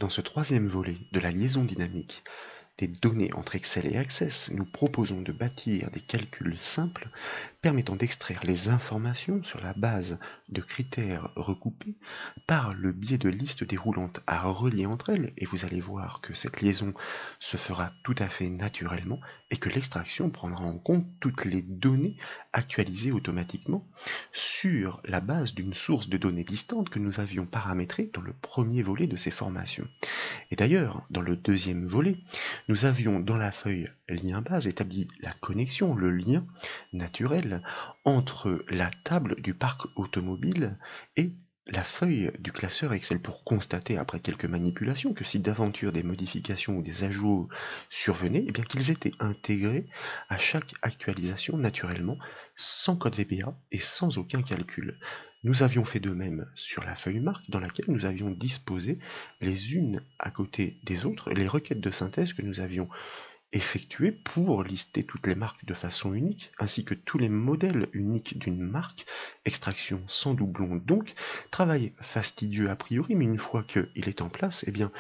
Dans ce troisième volet de la liaison dynamique des données entre Excel et Access, nous proposons de bâtir des calculs simples permettant d'extraire les informations sur la base de critères recoupés par le biais de listes déroulantes à relier entre elles, et vous allez voir que cette liaison se fera tout à fait naturellement et que l'extraction prendra en compte toutes les données actualisées automatiquement sur la base d'une source de données distante que nous avions paramétrée dans le premier volet de ces formations. Et d'ailleurs, dans le deuxième volet, nous avions dans la feuille lien base établi la connexion, le lien naturel entre la table du parc automobile et la feuille du classeur Excel pour constater après quelques manipulations que si d'aventure des modifications ou des ajouts survenaient, eh bien qu'ils étaient intégrés à chaque actualisation naturellement, sans code VBA et sans aucun calcul. Nous avions fait de même sur la feuille marque dans laquelle nous avions disposé les unes à côté des autres les requêtes de synthèse que nous avions effectuées pour lister toutes les marques de façon unique, ainsi que tous les modèles uniques d'une marque, extraction sans doublon donc, travail fastidieux a priori, mais une fois qu'il est en place, eh bien,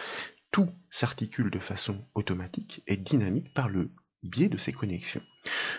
tout s'articule de façon automatique et dynamique par le biais de ces connexions.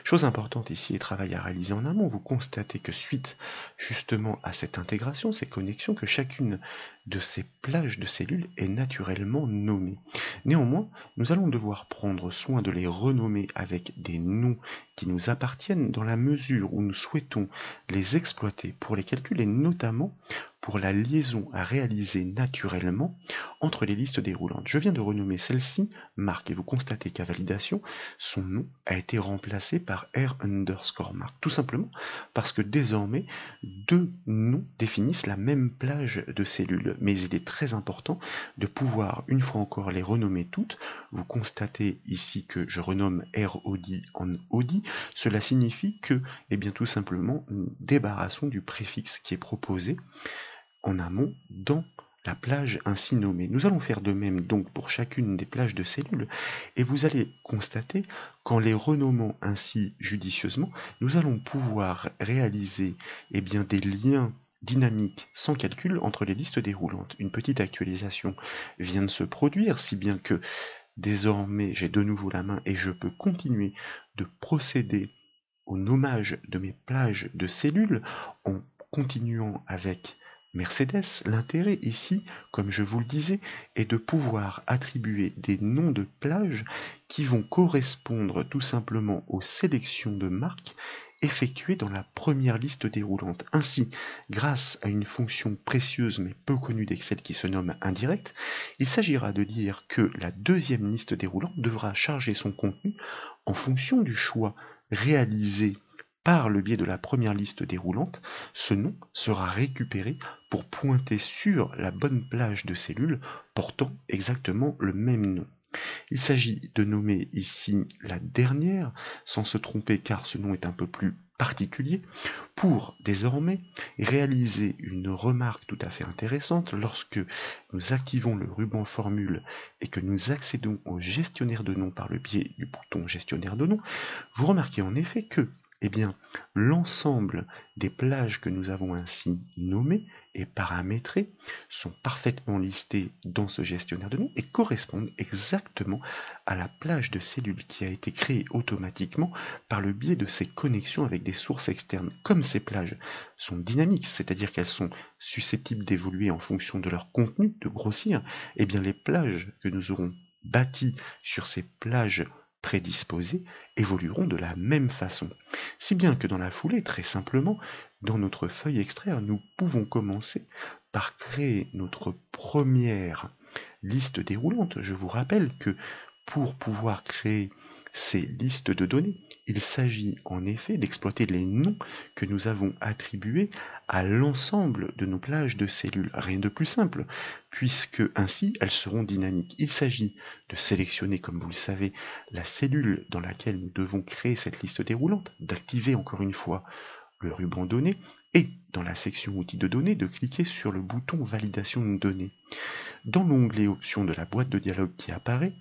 Chose importante ici et travail à réaliser en amont, vous constatez que suite justement à cette intégration, ces connexions, que chacune de ces plages de cellules est naturellement nommée. Néanmoins, nous allons devoir prendre soin de les renommer avec des noms qui nous appartiennent dans la mesure où nous souhaitons les exploiter pour les calculs et notamment pour la liaison à réaliser naturellement entre les listes déroulantes. Je viens de renommer celle-ci marque et vous constatez qu'à validation, son nom a été remplacé par R_mark, tout simplement parce que désormais deux noms définissent la même plage de cellules, mais il est très important de pouvoir une fois encore les renommer toutes. Vous constatez ici que je renomme ROD en ODI, cela signifie que, eh bien tout simplement, nous débarrassons du préfixe qui est proposé en amont dans la plage ainsi nommée. Nous allons faire de même donc pour chacune des plages de cellules et vous allez constater qu'en les renommant ainsi judicieusement, nous allons pouvoir réaliser bien, des liens dynamiques sans calcul entre les listes déroulantes. Une petite actualisation vient de se produire, si bien que désormais j'ai de nouveau la main et je peux continuer de procéder au nommage de mes plages de cellules en continuant avec Mercedes. L'intérêt ici, comme je vous le disais, est de pouvoir attribuer des noms de plages qui vont correspondre tout simplement aux sélections de marques effectuées dans la première liste déroulante. Ainsi, grâce à une fonction précieuse mais peu connue d'Excel qui se nomme indirect, il s'agira de dire que la deuxième liste déroulante devra charger son contenu en fonction du choix réalisé par le biais de la première liste déroulante. Ce nom sera récupéré pour pointer sur la bonne plage de cellules portant exactement le même nom. Il s'agit de nommer ici la dernière, sans se tromper car ce nom est un peu plus particulier, pour désormais réaliser une remarque tout à fait intéressante lorsque nous activons le ruban formule et que nous accédons au gestionnaire de noms par le biais du bouton gestionnaire de noms. Vous remarquez en effet que l'ensemble des plages que nous avons ainsi nommées et paramétrées sont parfaitement listées dans ce gestionnaire de noms et correspondent exactement à la plage de cellules qui a été créée automatiquement par le biais de ces connexions avec des sources externes. Comme ces plages sont dynamiques, c'est-à-dire qu'elles sont susceptibles d'évoluer en fonction de leur contenu, de grossir, eh bien les plages que nous aurons bâties sur ces plages prédisposés évolueront de la même façon. Si bien que dans la foulée, très simplement, dans notre feuille extraire, nous pouvons commencer par créer notre première liste déroulante. Je vous rappelle que pour pouvoir créer ces listes de données, il s'agit en effet d'exploiter les noms que nous avons attribués à l'ensemble de nos plages de cellules. Rien de plus simple, puisque ainsi elles seront dynamiques. Il s'agit de sélectionner, comme vous le savez, la cellule dans laquelle nous devons créer cette liste déroulante, d'activer encore une fois le ruban données et dans la section outils de données de cliquer sur le bouton validation de données. Dans l'onglet options de la boîte de dialogue qui apparaît,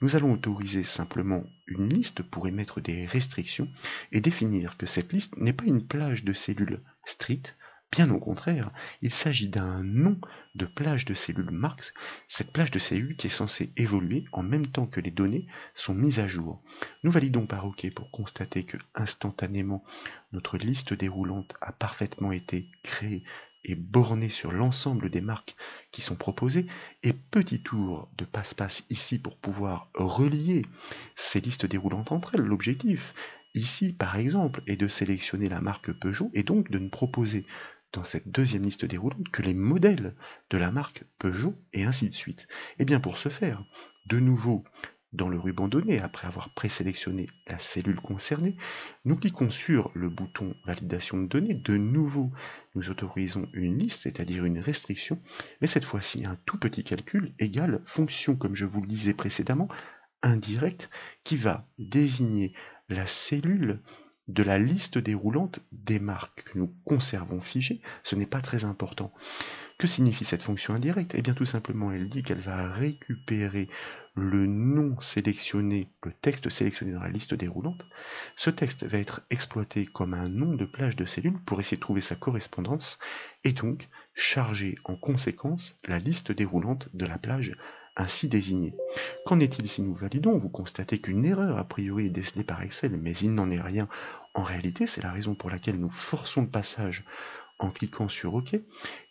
nous allons autoriser simplement une liste pour émettre des restrictions et définir que cette liste n'est pas une plage de cellules stricte, Bien au contraire, il s'agit d'un nom de plage de cellules Marx, cette plage de cellules qui est censée évoluer en même temps que les données sont mises à jour. Nous validons par OK pour constater que instantanément notre liste déroulante a parfaitement été créée et bornée sur l'ensemble des marques qui sont proposées, et petit tour de passe-passe ici pour pouvoir relier ces listes déroulantes entre elles. L'objectif ici, par exemple, est de sélectionner la marque Peugeot et donc de ne proposer dans cette deuxième liste déroulante que les modèles de la marque Peugeot et ainsi de suite. Et bien pour ce faire, de nouveau, dans le ruban données, après avoir présélectionné la cellule concernée, nous cliquons sur le bouton validation de données. De nouveau, nous autorisons une liste, c'est-à-dire une restriction, mais cette fois-ci un tout petit calcul égale fonction, comme je vous le disais précédemment, indirecte, qui va désigner la cellule de la liste déroulante des marques que nous conservons figées. Ce n'est pas très important. Que signifie cette fonction indirecte? Eh bien tout simplement elle dit qu'elle va récupérer le nom sélectionné, le texte sélectionné dans la liste déroulante. Ce texte va être exploité comme un nom de plage de cellules pour essayer de trouver sa correspondance et donc charger en conséquence la liste déroulante de la plage ainsi désignée. Qu'en est-il si nous validons? Vous constatez qu'une erreur a priori est décelée par Excel, mais il n'en est rien en réalité. C'est la raison pour laquelle nous forçons le passage en cliquant sur OK.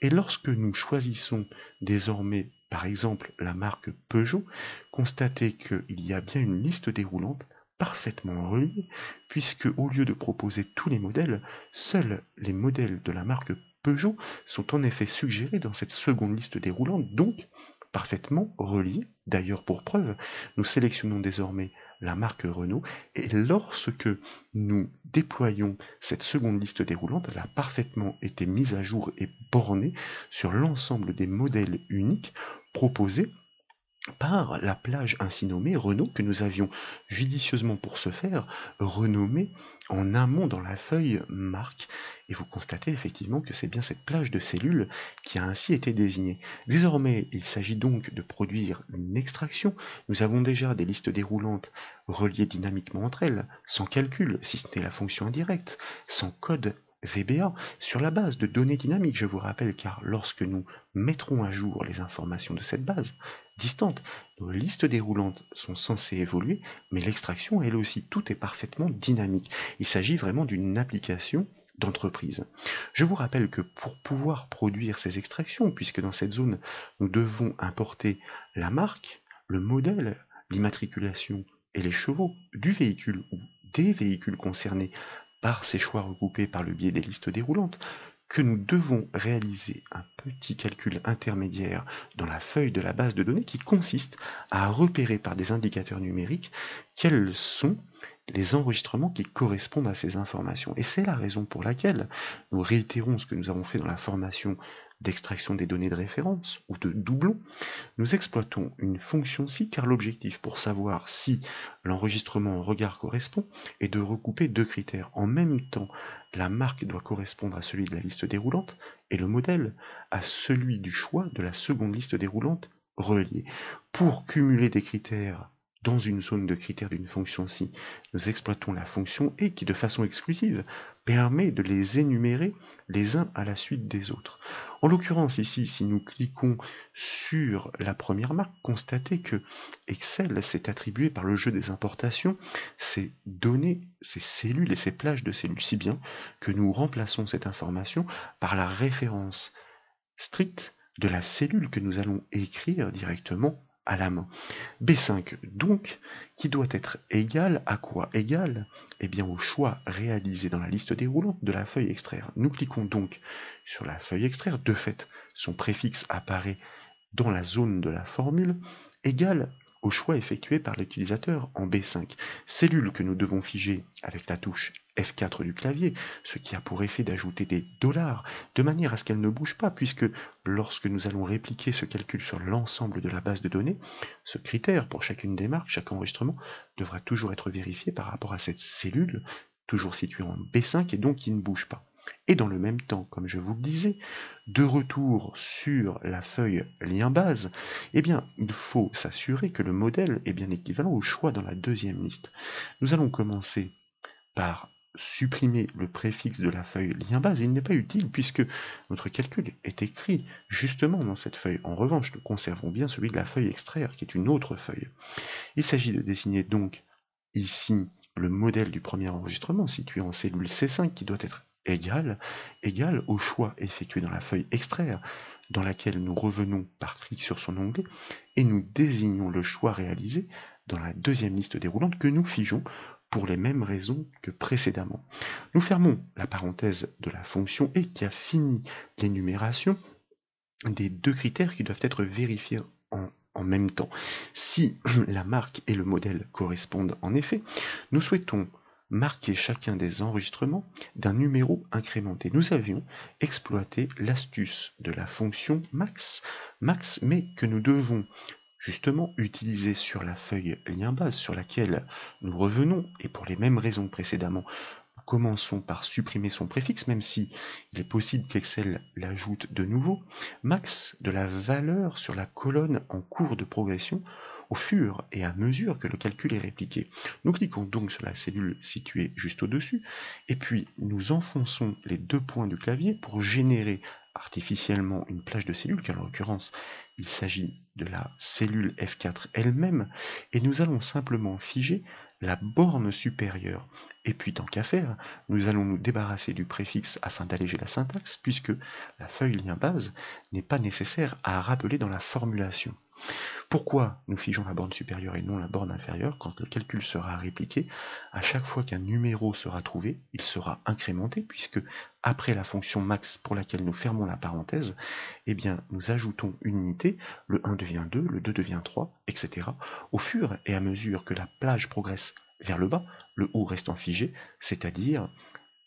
Et lorsque nous choisissons désormais, par exemple, la marque Peugeot, constatez qu'il y a bien une liste déroulante parfaitement reliée, puisque au lieu de proposer tous les modèles, seuls les modèles de la marque Peugeot sont en effet suggérés dans cette seconde liste déroulante, donc parfaitement reliés. D'ailleurs, pour preuve, nous sélectionnons désormais la marque Renault, et lorsque nous déployons cette seconde liste déroulante, elle a parfaitement été mise à jour et bornée sur l'ensemble des modèles uniques proposés par la plage ainsi nommée Renault, que nous avions judicieusement pour ce faire renommée en amont dans la feuille marque. Et vous constatez effectivement que c'est bien cette plage de cellules qui a ainsi été désignée. Désormais, il s'agit donc de produire une extraction. Nous avons déjà des listes déroulantes reliées dynamiquement entre elles, sans calcul, si ce n'est la fonction indirecte, sans code VBA, sur la base de données dynamiques, je vous rappelle, car lorsque nous mettrons à jour les informations de cette base distante, nos listes déroulantes sont censées évoluer, mais l'extraction, elle aussi, tout est parfaitement dynamique. Il s'agit vraiment d'une application d'entreprise. Je vous rappelle que pour pouvoir produire ces extractions, puisque dans cette zone, nous devons importer la marque, le modèle, l'immatriculation et les chevaux du véhicule ou des véhicules concernés par ces choix regroupés par le biais des listes déroulantes, que nous devons réaliser un petit calcul intermédiaire dans la feuille de la base de données qui consiste à repérer par des indicateurs numériques quels sont les enregistrements qui correspondent à ces informations. Et c'est la raison pour laquelle nous réitérons ce que nous avons fait dans la formation d'extraction des données de référence ou de doublons. Nous exploitons une fonction si car l'objectif pour savoir si l'enregistrement en regard correspond est de recouper deux critères. En même temps, la marque doit correspondre à celui de la liste déroulante et le modèle à celui du choix de la seconde liste déroulante reliée. Pour cumuler des critères dans une zone de critères d'une fonction si, nous exploitons la fonction et qui de façon exclusive permet de les énumérer les uns à la suite des autres. En l'occurrence ici, si nous cliquons sur la première marque, constatez que Excel s'est attribué par le jeu des importations ces données, ces cellules et ces plages de cellules, si bien que nous remplaçons cette information par la référence stricte de la cellule que nous allons écrire directement à la main. B5, donc, qui doit être égal à quoi? Égal, eh bien, au choix réalisé dans la liste déroulante de la feuille extraire. Nous cliquons donc sur la feuille extraire. De fait, son préfixe apparaît dans la zone de la formule, égal au choix effectué par l'utilisateur en B5. Cellule que nous devons figer avec la touche F4 du clavier, ce qui a pour effet d'ajouter des dollars, de manière à ce qu'elle ne bouge pas, puisque lorsque nous allons répliquer ce calcul sur l'ensemble de la base de données, ce critère pour chacune des marques, chaque enregistrement, devra toujours être vérifié par rapport à cette cellule, toujours située en B5 et donc qui ne bouge pas. Et dans le même temps, comme je vous le disais, de retour sur la feuille lien base, eh bien, il faut s'assurer que le modèle est bien équivalent au choix dans la deuxième liste. Nous allons commencer par supprimer le préfixe de la feuille lien base, il n'est pas utile puisque notre calcul est écrit justement dans cette feuille. En revanche, nous conservons bien celui de la feuille extraire, qui est une autre feuille. Il s'agit de dessiner donc ici le modèle du premier enregistrement situé en cellule C5 qui doit être égal au choix effectué dans la feuille extraire, dans laquelle nous revenons par clic sur son onglet et nous désignons le choix réalisé dans la deuxième liste déroulante que nous figeons pour les mêmes raisons que précédemment. Nous fermons la parenthèse de la fonction et qui a fini l'énumération des deux critères qui doivent être vérifiés en même temps. Si la marque et le modèle correspondent en effet, nous souhaitons marquer chacun des enregistrements d'un numéro incrémenté. Nous avions exploité l'astuce de la fonction max, mais que nous devons justement utiliser sur la feuille lien base sur laquelle nous revenons, et pour les mêmes raisons que précédemment, commençons par supprimer son préfixe, même si il est possible qu'Excel l'ajoute de nouveau, max de la valeur sur la colonne en cours de progression au fur et à mesure que le calcul est répliqué. Nous cliquons donc sur la cellule située juste au-dessus, et puis nous enfonçons les deux points du clavier pour générer artificiellement une plage de cellules, car en l'occurrence il s'agit de la cellule F4 elle-même, et nous allons simplement figer la borne supérieure. Et puis tant qu'à faire, nous allons nous débarrasser du préfixe afin d'alléger la syntaxe, puisque la feuille lien base n'est pas nécessaire à rappeler dans la formulation. Pourquoi nous figeons la borne supérieure et non la borne inférieure? Quand le calcul sera répliqué, à chaque fois qu'un numéro sera trouvé, il sera incrémenté, puisque après la fonction max pour laquelle nous fermons la parenthèse, eh bien, nous ajoutons une unité, le 1 devient 2, le 2 devient 3, etc. Au fur et à mesure que la plage progresse vers le bas, le haut restant figé, c'est-à-dire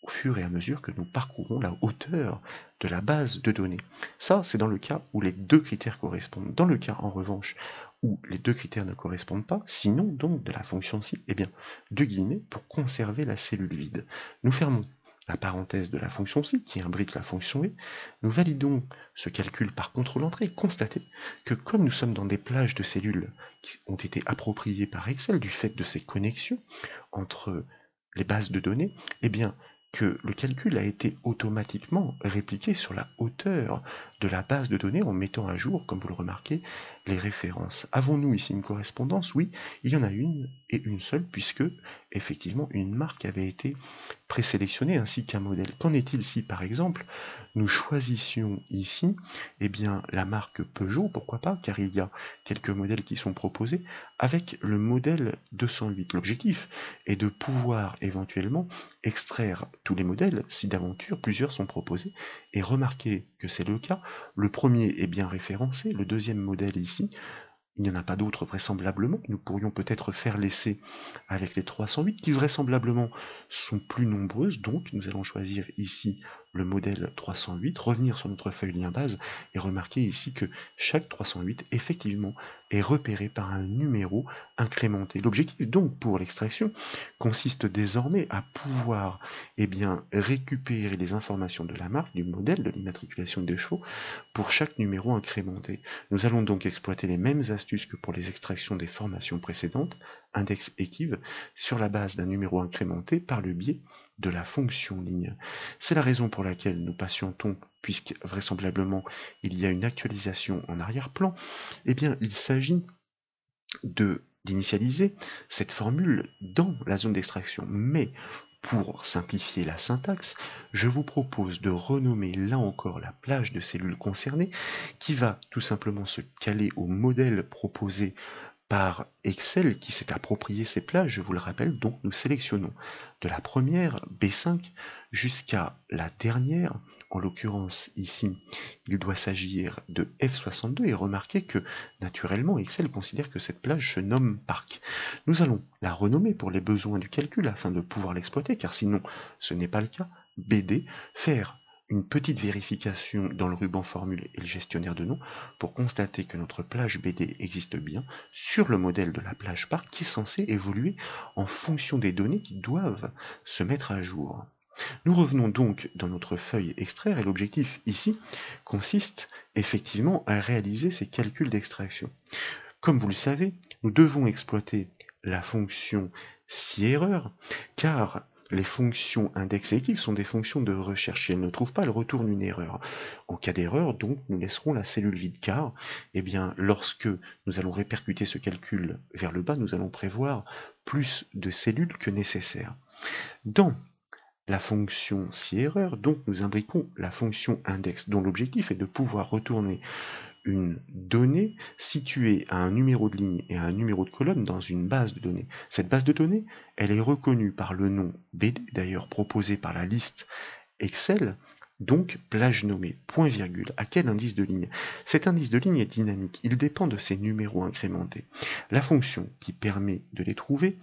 au fur et à mesure que nous parcourons la hauteur de la base de données. Ça, c'est dans le cas où les deux critères correspondent. Dans le cas, en revanche, où les deux critères ne correspondent pas, sinon donc de la fonction ci, eh bien, deux guillemets pour conserver la cellule vide. Nous fermons la parenthèse de la fonction ci qui imbrique la fonction et, nous validons ce calcul par contrôle-entrée et constatez que comme nous sommes dans des plages de cellules qui ont été appropriées par Excel du fait de ces connexions entre les bases de données, eh bien, que le calcul a été automatiquement répliqué sur la hauteur de la base de données en mettant à jour, comme vous le remarquez, les références. Avons-nous ici une correspondance? Oui, il y en a une et une seule, puisque effectivement une marque avait été présélectionnée ainsi qu'un modèle. Qu'en est-il si par exemple nous choisissions ici la marque Peugeot, pourquoi pas, car il y a quelques modèles qui sont proposés avec le modèle 208. L'objectif est de pouvoir éventuellement extraire tous les modèles si d'aventure plusieurs sont proposés et remarquez que c'est le cas. Le premier est bien référencé, le deuxième modèle ici, il n'y en a pas d'autres vraisemblablement. Nous pourrions peut-être faire l'essai avec les 308 qui vraisemblablement sont plus nombreuses. Donc nous allons choisir ici le modèle 308, revenir sur notre feuille lien base et remarquer ici que chaque 308 effectivement est repéré par un numéro incrémenté. L'objectif donc pour l'extraction consiste désormais à pouvoir récupérer les informations de la marque, du modèle, de l'immatriculation des chevaux pour chaque numéro incrémenté. Nous allons donc exploiter les mêmes astuces que pour les extractions des formations précédentes, index equiv, sur la base d'un numéro incrémenté par le biais de la fonction ligne. C'est la raison pour laquelle nous patientons, puisque vraisemblablement il y a une actualisation en arrière-plan. Il s'agit d'initialiser cette formule dans la zone d'extraction, mais pour simplifier la syntaxe, je vous propose de renommer là encore la plage de cellules concernées qui va tout simplement se caler au modèle proposé par Excel qui s'est approprié ces plages, je vous le rappelle, donc nous sélectionnons de la première B5 jusqu'à la dernière, en l'occurrence ici il doit s'agir de F62 et remarquez que naturellement Excel considère que cette plage se nomme Parc. Nous allons la renommer pour les besoins du calcul afin de pouvoir l'exploiter car sinon ce n'est pas le cas, BD, faire une petite vérification dans le ruban formule et le gestionnaire de noms pour constater que notre plage BD existe bien sur le modèle de la plage Parc qui est censé évoluer en fonction des données qui doivent se mettre à jour. Nous revenons donc dans notre feuille extraire et l'objectif ici consiste effectivement à réaliser ces calculs d'extraction. Comme vous le savez, nous devons exploiter la fonction si erreur car les fonctions index et active sont des fonctions de recherche. Si elles ne trouvent pas, elles retournent une erreur. En cas d'erreur, donc, nous laisserons la cellule vide car, eh bien, lorsque nous allons répercuter ce calcul vers le bas, nous allons prévoir plus de cellules que nécessaire. Dans la fonction si-erreur, donc, nous imbriquons la fonction index, dont l'objectif est de pouvoir retourner une donnée située à un numéro de ligne et à un numéro de colonne dans une base de données. Cette base de données, elle est reconnue par le nom BD, d'ailleurs proposé par la liste Excel, donc plage nommée, point virgule. À quel indice de ligne? Cet indice de ligne est dynamique, il dépend de ces numéros incrémentés. La fonction qui permet de les trouver,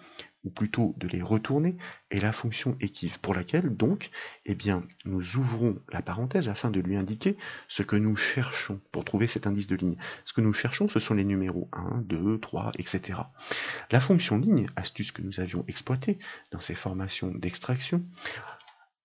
ou plutôt de les retourner, est la fonction équive, pour laquelle donc, eh bien, nous ouvrons la parenthèse afin de lui indiquer ce que nous cherchons pour trouver cet indice de ligne. Ce que nous cherchons, ce sont les numéros 1, 2, 3, etc. La fonction ligne, astuce que nous avions exploitée dans ces formations d'extraction,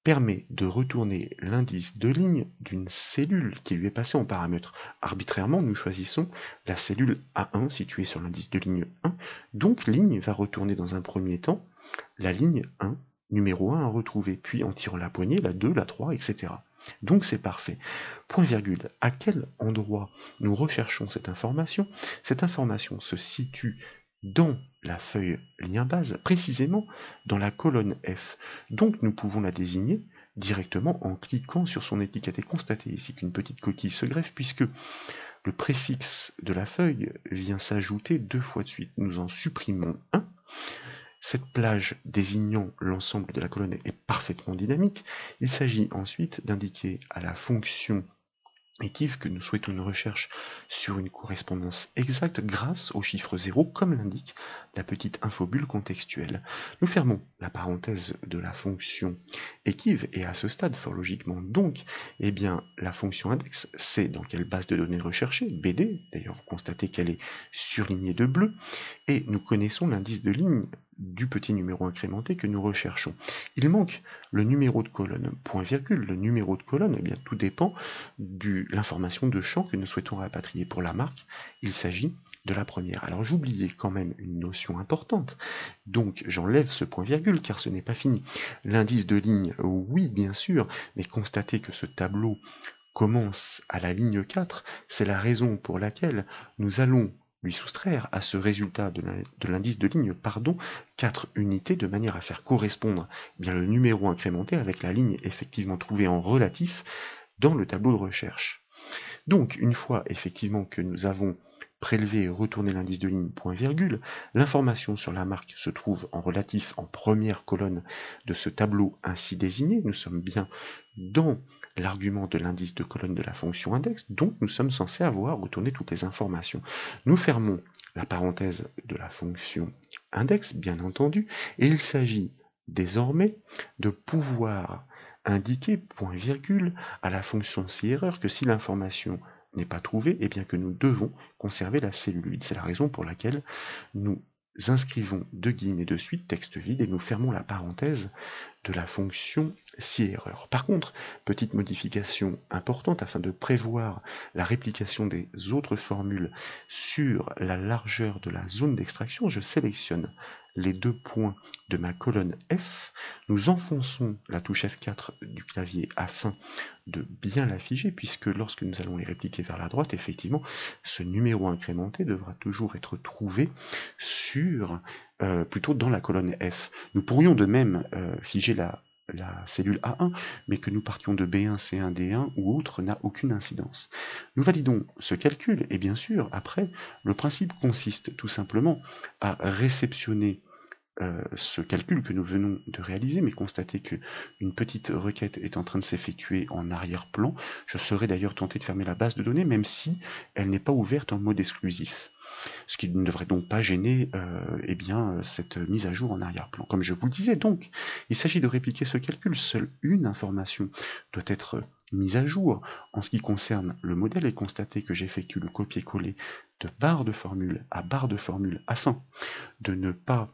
permet de retourner l'indice de ligne d'une cellule qui lui est passée en paramètre. Arbitrairement, nous choisissons la cellule A1 située sur l'indice de ligne 1, donc ligne va retourner dans un premier temps la ligne 1, numéro 1 à retrouver, puis en tirant la poignée, la 2, la 3, etc. Donc c'est parfait. Point virgule, à quel endroit nous recherchons cette information? Cette information se situe dans la feuille lien base, précisément dans la colonne F. Donc nous pouvons la désigner directement en cliquant sur son étiquette. Et constatez ici qu'une petite coquille se greffe puisque le préfixe de la feuille vient s'ajouter 2 fois de suite. Nous en supprimons un. Cette plage désignant l'ensemble de la colonne est parfaitement dynamique. Il s'agit ensuite d'indiquer à la fonction équive que nous souhaitons une recherche sur une correspondance exacte grâce au chiffre 0, comme l'indique la petite infobulle contextuelle. Nous fermons la parenthèse de la fonction équive et à ce stade, fort logiquement donc, eh bien, la fonction index sait dans quelle base de données rechercher, BD, d'ailleurs vous constatez qu'elle est surlignée de bleu, et nous connaissons l'indice de ligne du petit numéro incrémenté que nous recherchons. Il manque le numéro de colonne, point virgule. Le numéro de colonne, eh bien, tout dépend de l'information de champ que nous souhaitons rapatrier. Pour la marque, il s'agit de la première. Alors j'oubliais quand même une notion importante, donc j'enlève ce point virgule car ce n'est pas fini. L'indice de ligne, oui bien sûr, mais constatez que ce tableau commence à la ligne 4, c'est la raison pour laquelle nous allons lui soustraire à ce résultat de l'indice de ligne 4 unités de manière à faire correspondre bien le numéro incrémenté avec la ligne effectivement trouvée en relatif dans le tableau de recherche. Donc une fois effectivement que nous avons prélevé et retourné l'indice de ligne point virgule, l'information sur la marque se trouve en relatif en première colonne de ce tableau ainsi désigné. Nous sommes bien dans l'argument de l'indice de colonne de la fonction index, donc nous sommes censés avoir retourné toutes les informations. Nous fermons la parenthèse de la fonction index, bien entendu, et il s'agit désormais de pouvoir indiquer point virgule à la fonction si-erreur que si l'information n'est pas trouvée, et bien que nous devons conserver la cellule vide. C'est la raison pour laquelle nous inscrivons deux guillemets de suite, texte vide, et nous fermons la parenthèse de la fonction si-erreur. Par contre, petite modification importante afin de prévoir la réplication des autres formules sur la largeur de la zone d'extraction, je sélectionne les 2 points de ma colonne F, nous enfonçons la touche F4 du clavier afin de bien l'afficher, puisque lorsque nous allons les répliquer vers la droite, effectivement, ce numéro incrémenté devra toujours être trouvé sur, plutôt dans la colonne F. Nous pourrions de même figer la cellule A1, mais que nous partions de B1, C1, D1 ou autre n'a aucune incidence. Nous validons ce calcul, et bien sûr, après, le principe consiste tout simplement à réceptionner ce calcul que nous venons de réaliser, mais constatez qu'une petite requête est en train de s'effectuer en arrière-plan. Je serais d'ailleurs tenté de fermer la base de données, même si elle n'est pas ouverte en mode exclusif. Ce qui ne devrait donc pas gêner eh bien, cette mise à jour en arrière-plan. Comme je vous le disais, donc, il s'agit de répliquer ce calcul. Seule une information doit être mise à jour en ce qui concerne le modèle et constatez que j'effectue le copier-coller de barre de formule à barre de formule afin de ne pas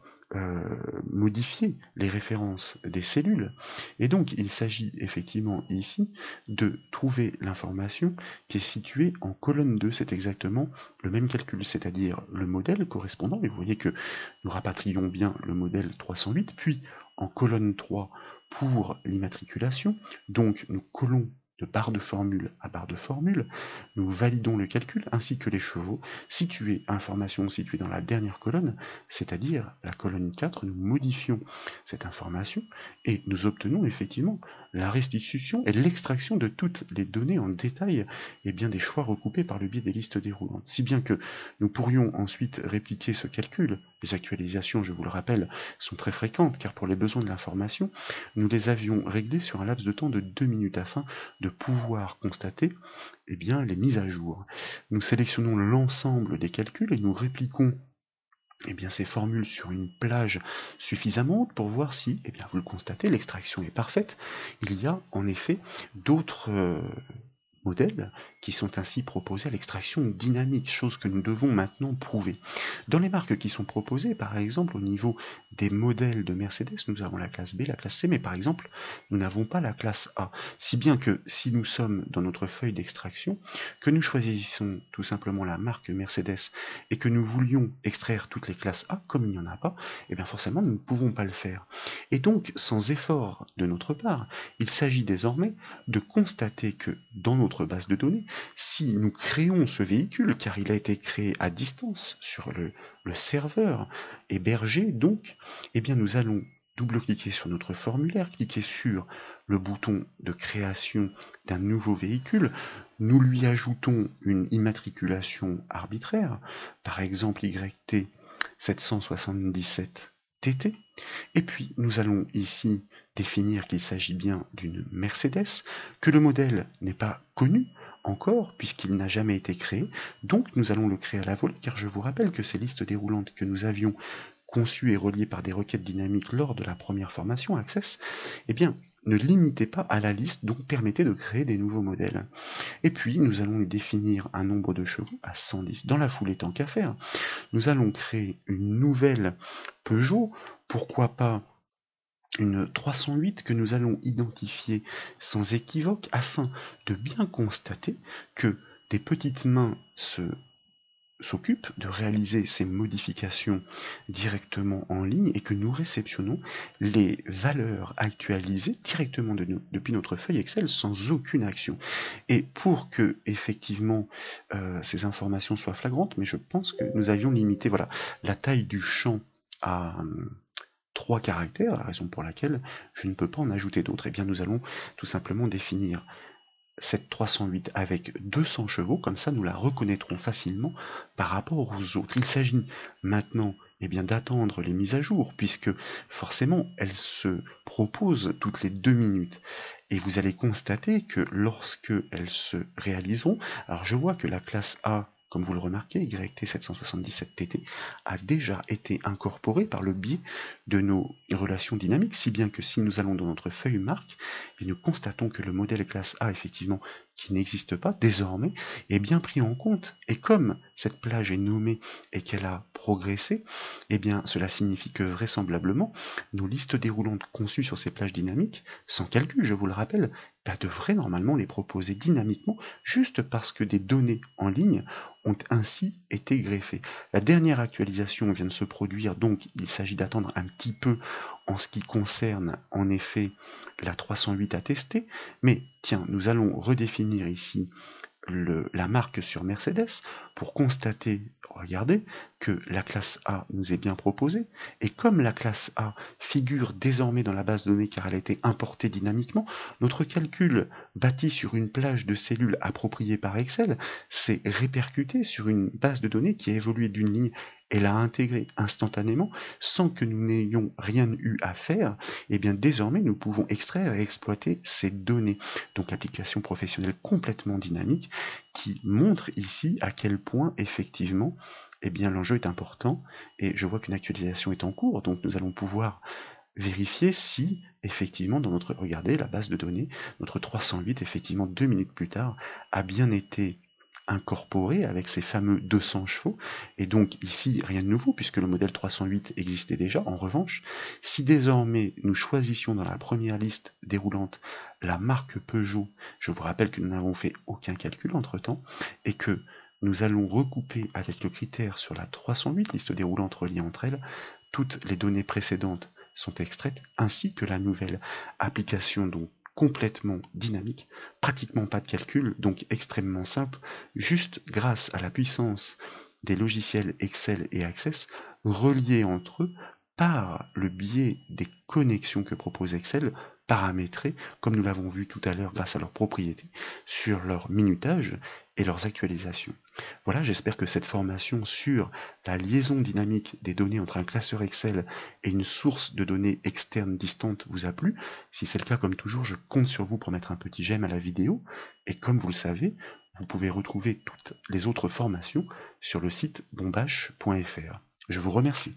modifier les références des cellules. Et donc, il s'agit effectivement ici de trouver l'information qui est située en colonne 2. C'est exactement le même calcul, c'est-à-dire le modèle correspondant. Et vous voyez que nous rapatrions bien le modèle 308, puis en colonne 3 pour l'immatriculation. Donc, nous collons de barre de formule à barre de formule, nous validons le calcul ainsi que les chevaux, information située dans la dernière colonne, c'est-à-dire la colonne 4, nous modifions cette information et nous obtenons effectivement la restitution et l'extraction de toutes les données en détail et bien des choix recoupés par le biais des listes déroulantes. Si bien que nous pourrions ensuite répliquer ce calcul. Les actualisations, je vous le rappelle, sont très fréquentes car pour les besoins de l'information, nous les avions réglées sur un laps de temps de 2 minutes afin de pouvoir constater bien, les mises à jour. Nous sélectionnons l'ensemble des calculs et nous répliquons bien, ces formules sur une plage suffisamment haute pour voir si, bien, vous le constatez, l'extraction est parfaite. Il y a en effet d'autres modèles qui sont ainsi proposés à l'extraction dynamique, chose que nous devons maintenant prouver. Dans les marques qui sont proposées, par exemple au niveau des modèles de Mercedes, nous avons la classe B, la classe C, mais par exemple, nous n'avons pas la classe A. Si bien que si nous sommes dans notre feuille d'extraction, que nous choisissons tout simplement la marque Mercedes et que nous voulions extraire toutes les classes A, comme il n'y en a pas, et bien forcément nous ne pouvons pas le faire. Et donc, sans effort de notre part, il s'agit désormais de constater que dans notre base de données, si nous créons ce véhicule, car il a été créé à distance sur le serveur hébergé, donc, eh bien nous allons double-cliquer sur notre formulaire, cliquer sur le bouton de création d'un nouveau véhicule, nous lui ajoutons une immatriculation arbitraire, par exemple YT 777 TT, et puis nous allons ici définir qu'il s'agit bien d'une Mercedes, que le modèle n'est pas connu encore puisqu'il n'a jamais été créé, donc nous allons le créer à la volée, car je vous rappelle que ces listes déroulantes que nous avions conçues et reliées par des requêtes dynamiques lors de la première formation Access, eh bien, ne limitez pas à la liste, donc permettez de créer des nouveaux modèles. Et puis, nous allons lui définir un nombre de chevaux à 110. Dans la foulée, tant qu'à faire, nous allons créer une nouvelle Peugeot, pourquoi pas une 308 que nous allons identifier sans équivoque afin de bien constater que des petites mains s'occupent de réaliser ces modifications directement en ligne et que nous réceptionnons les valeurs actualisées directement depuis notre feuille Excel sans aucune action. Et pour que effectivement ces informations soient flagrantes, mais je pense que nous avions limité la taille du champ à 3 caractères, la raison pour laquelle je ne peux pas en ajouter d'autres. Eh bien, nous allons tout simplement définir cette 308 avec 200 chevaux, comme ça nous la reconnaîtrons facilement par rapport aux autres. Il s'agit maintenant d'attendre les mises à jour, puisque forcément elles se proposent toutes les 2 minutes. Et vous allez constater que lorsque elles se réaliseront, alors je vois que la classe A, comme vous le remarquez, YT777TT, a déjà été incorporée par le biais de nos relations dynamiques, si bien que si nous allons dans notre feuille marque, nous constatons que le modèle classe A, effectivement, qui n'existe pas désormais, est bien pris en compte. Et comme cette plage est nommée et qu'elle a progressé, eh bien cela signifie que vraisemblablement, nos listes déroulantes conçues sur ces plages dynamiques, sans calcul, je vous le rappelle, devraient normalement les proposer dynamiquement, juste parce que des données en ligne ont ainsi été greffées. La dernière actualisation vient de se produire, donc il s'agit d'attendre un petit peu en ce qui concerne en effet la 308 à tester, mais tiens, nous allons redéfinir ici la marque sur Mercedes pour constater, regardez, que la classe A nous est bien proposée, et comme la classe A figure désormais dans la base de données car elle a été importée dynamiquement, notre calcul bâti sur une plage de cellules appropriée par Excel s'est répercuté sur une base de données qui a évolué d'une ligne et l'a intégrée instantanément sans que nous n'ayons rien eu à faire. Et bien désormais nous pouvons extraire et exploiter ces données. Donc application professionnelle complètement dynamique qui montre ici à quel point effectivement l'enjeu est important, et je vois qu'une actualisation est en cours, donc nous allons pouvoir vérifier si effectivement dans notre, regardez la base de données, notre 308 effectivement 2 minutes plus tard a bien été incorporé avec ces fameux 200 chevaux, et donc ici rien de nouveau puisque le modèle 308 existait déjà. En revanche, si désormais nous choisissions dans la première liste déroulante la marque Peugeot, je vous rappelle que nous n'avons fait aucun calcul entre temps, et que nous allons recouper avec le critère sur la 308, liste déroulante reliée entre elles, toutes les données précédentes sont extraites, ainsi que la nouvelle application donc complètement dynamique, pratiquement pas de calcul, donc extrêmement simple, juste grâce à la puissance des logiciels Excel et Access reliés entre eux par le biais des connexions que propose Excel, paramétrées, comme nous l'avons vu tout à l'heure grâce à leurs propriétés, sur leur minutage et leurs actualisations. Voilà, j'espère que cette formation sur la liaison dynamique des données entre un classeur Excel et une source de données externe distante vous a plu. Si c'est le cas, comme toujours, je compte sur vous pour mettre un petit j'aime à la vidéo. Et comme vous le savez, vous pouvez retrouver toutes les autres formations sur le site bombache.fr. Je vous remercie.